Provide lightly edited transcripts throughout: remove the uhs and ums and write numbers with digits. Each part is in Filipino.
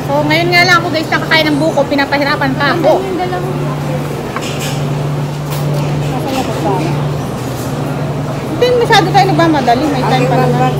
So, ngayon nga lang ako guys nakakain ng buko, pinapahirapan pa ako. Hindi masyado tayo nagmamadali, may time pa naman.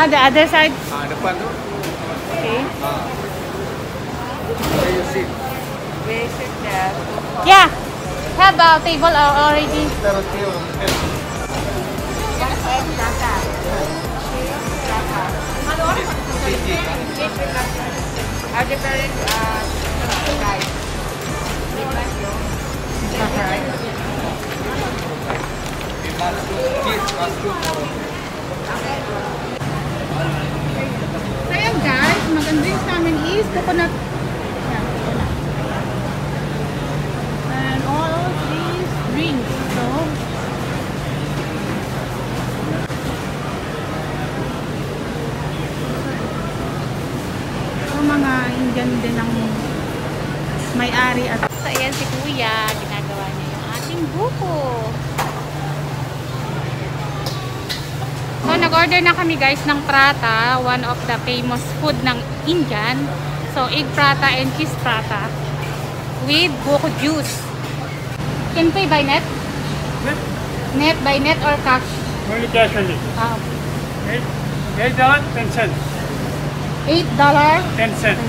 The other side? Depan tu. Okay. Where you sit? Where is it there? Yeah. Have a table already. Are the parents guys? So yan guys, maganda yung sa amin is coconut. Yan, coconut. And all these drinks. So mga Indian din ang may-ari at so ayan si Kuya, ginagawa niya yung ating buko. So, nag-order na kami guys ng prata, one of the famous food ng Indian. So, egg prata and cheese prata with buko juice. Can pay by net? Net? Net by net or cash? Only cash only. $8, 10 cents. $8? 10 cents.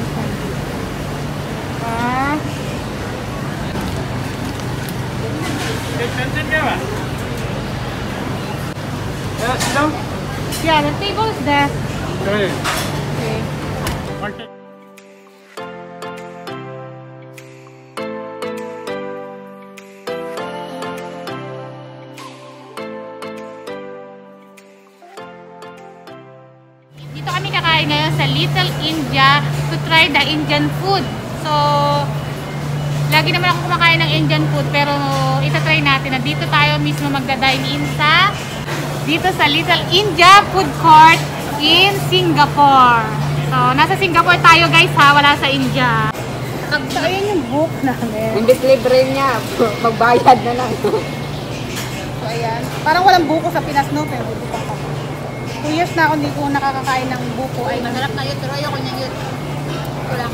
Sit down. Yeah, the table is there. Okay. Okay. Dito kami kakain ngayon sa Little India to try the Indian food. So, lagi naman ako kumakain ng Indian food pero itatry natin na dito tayo mismo magda-dine in sa Little India Food Court in Singapore. So, nasa Singapore tayo guys ha, wala sa India. So, ayun yung book namin. Imbit libre niya, magbayad na lang. So, ayan. Parang walang buko sa Pinas, no? Pero buko pa. 2 years na ako hindi ko nakakakain ng buko. Ay, Masarap na yun, pero ayoko niya yun. Ito lang.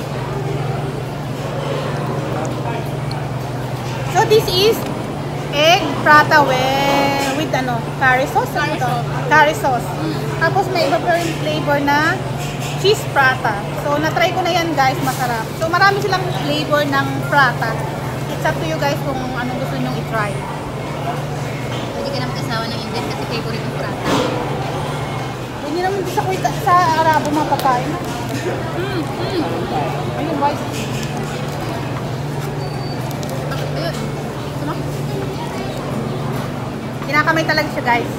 so, this is egg prata with ano, curry sauce. Curry sauce. Curry sauce. Tapos may iba pa rin flavor na cheese prata. So, na-try ko na yan guys, masarap. So, marami silang flavor ng prata. It's up to you guys kung anong gusto nyong i-try. Pwede ka naman kasawa ng Indian kasi favorite yung prata. Hindi naman sa Arabo mapakain. Ayun guys. Ayun. Sama? Kinakamay talaga siya guys.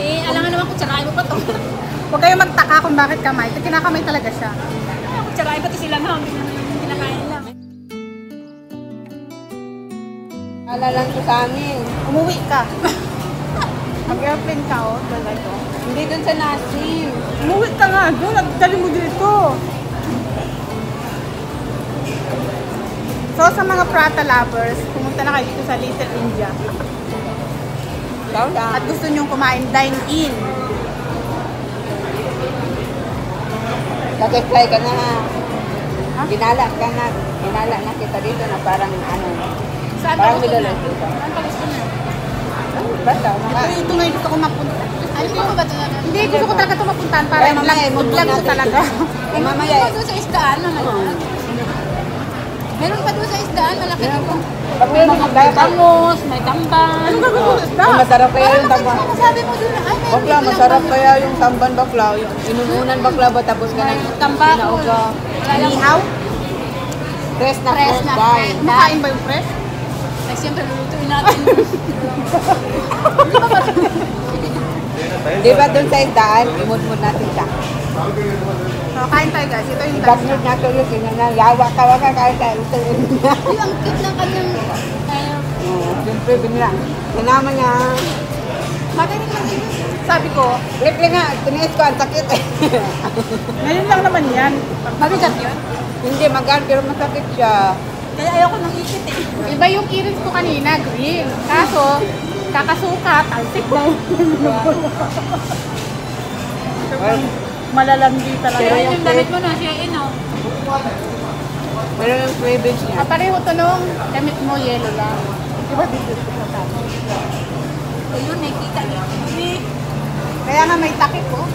Eh, alam nga naman kung tsarain mo pa to. Huwag kayong magtaka kung bakit kamay. Ito kinakamay talaga siya. Kung tsarain pa to sila na, hindi naman yung kinakain lang. Alalan ko sa amin. Umuwi ka. Mag-airplane ka, oh. Dito. Hindi dun sa Nasim. Umuwi ka nga doon. Nagdali mo dito. So, sa mga Prata lovers, pumunta na kayo dito sa Little India. At gusto nyong kumain, dine-in. Nag-apply ka na ha. Ginala ka na. Ginala na kita dito na parang ano. Saan Parang pa gusto middle na? earth dito. Saan pa gusto na? Basta, Ito ngayon gusto ko mapunta. Ano mo ba ito na? Hindi, gusto ko talaga ito mapuntahan para Kaya mamaya, i-vlog ko natin talaga. Eh, mamaya. Meron pa doon sa isdaan, mamaya. Meron pa doon sa isdaan, malaki dito. Pag may mga May tangos, may tamban. Ano gagawin ko sa isda? masarap kaya yung tamban. Sabi mo doon, ay meron Bakla, dito masarap lang kaya yung tamban bakla. Yung inuunan bakla ba tapos ka na tambakol. pinauga. Wala lang. Ihaw? Fresh na Fresh fresh na dye. fresh. Makain ba yung fresh? Ay, siyempre, lulutuin natin. Di ba dun sa isdaan, imudmud natin siya. So, kain tayo guys. Ito yung Ibagnud na tuloy, kinana, yawa ka waka kahit sa ito. Yung ang cute ng kanyang... Siyempre, binila. Sinama niya. Magaling mag-ibig. Sabi ko, Libre nga, tiniis ko, ang sakit eh. ngayon lang naman yan. Mabigat yun. Hindi, magaan, pero masakit siya. Kaya ayoko nang ikit eh. Iba yung kirins ko kanina, green. Kaso, kakasukat, talsik na yun. Malalandi talaga. Pero yung damit mo na, siya ino. Pero yung cravings niya. Pareho to nung damit mo, yellow lang. Diba dito sa tayo? Ayun, nakikita niyo. Kaya nga may takip ko.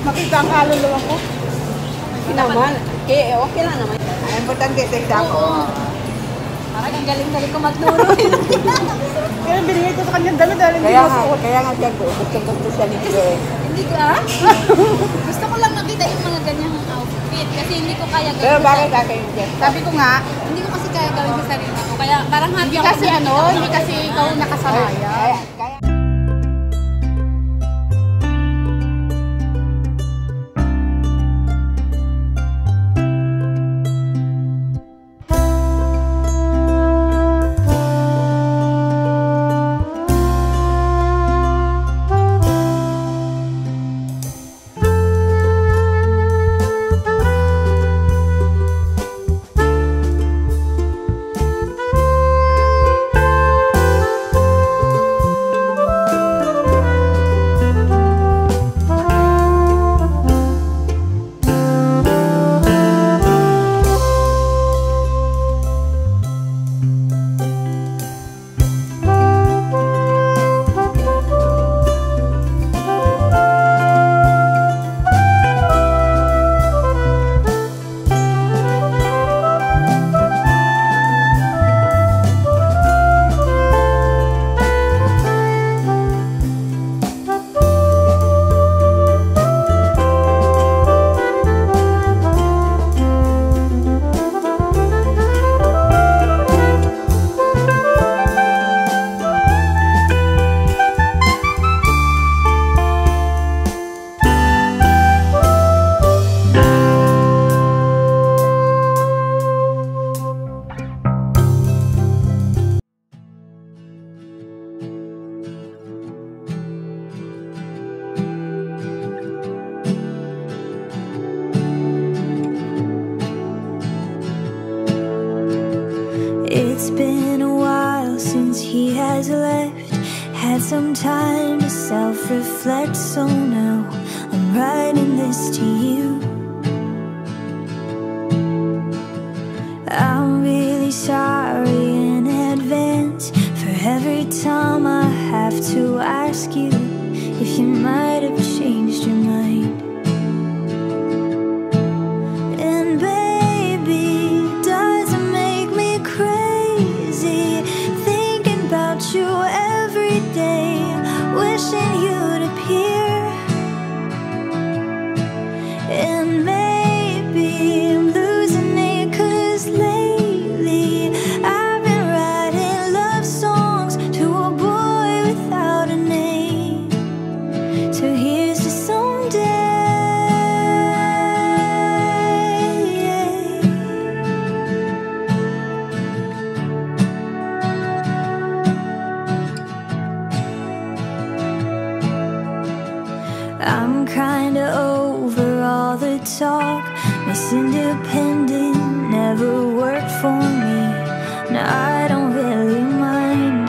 Makita ang kaluluwa ko. Hindi naman. Eh, okay lang naman. Ang importante, sex ako. Parang ang galing-galing ko magduro. Kaya binigay ko sa kanya damit dahil hindi Kaya mo nga, suot. kaya nga siya, gusto siya nito eh. Hindi ko Gusto ko lang makita yung mga ganyang outfit. Kasi hindi ko kaya gawin. Pero bakit akin yung chef? Sabi ko nga, Hindi ko kasi kaya gawin sa sarili ko. Kaya parang happy hindi ako. kasi hindi kasi ikaw nakasanayan. Kaya. It's been a while since he has left. Had some time to self-reflect, so now I'm writing this to you. I'm really sorry in advance for every time I have to ask you if you might have changed your mind. And maybe I'm losing it, 'cause lately I've been writing love songs to a boy without a name. So here's to someday. I'm kinda over all the talk. Miss Independent never worked for me. No, I don't really mind.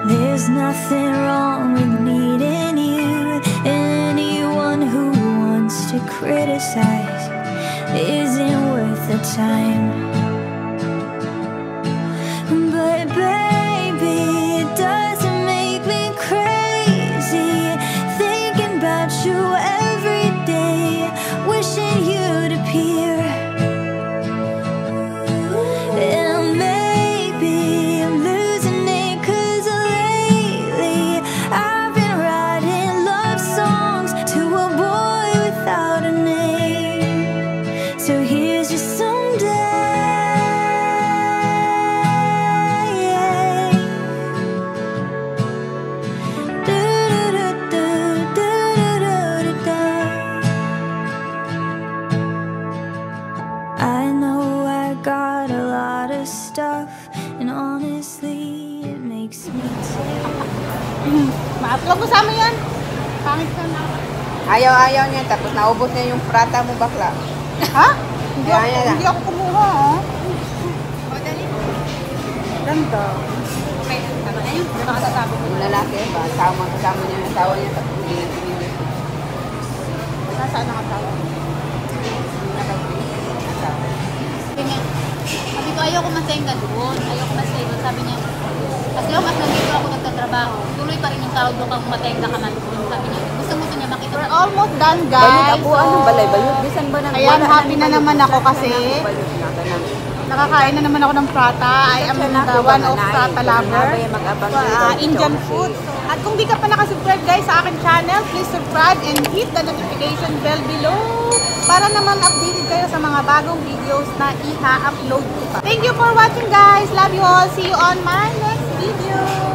There's nothing wrong with needing you. Anyone who wants to criticize isn't worth the time. But baby, it doesn't make me crazy thinking about you every day, wishing you'd appear. And maybe I'm losing it, 'cause lately I've been writing love songs to a boy without a name. So here's your someday. I know I got a lot of stuff, and honestly, it makes me tick. Ma-upload mo sa amin yan. Pangit ka na. Ayaw niya, tapos naubos niya yung prata mo bakla. Ha? Hindi ako, Ayan na. hindi ako kumuha, oh. Ganda. Yung lalaki, kasama niya yung asawa niya, tapos hindi na tingin. Nasaan ang asawa? Sabi ko, ayoko masenga doon. Ayoko masenga. Sabi niya, as long as nandito ako nagtatrabaho, tuloy pa rin yung tawag doon kung matenga ka man doon. Sabi niya, gusto niya makita. We're almost done, Bayot guys. ako, anong balay? Bayot, bisan ba nang... Ayan, happy na naman ako kasi nakakain na naman ako ng prata. I am the one of prata lover. Indian food. At kung di ka pa nakasubscribe guys sa akin channel, please subscribe and hit the notification bell below para naman updated kayo sa mga bagong videos na iha-upload ko pa. Thank you for watching guys. Love you all. See you on my next video.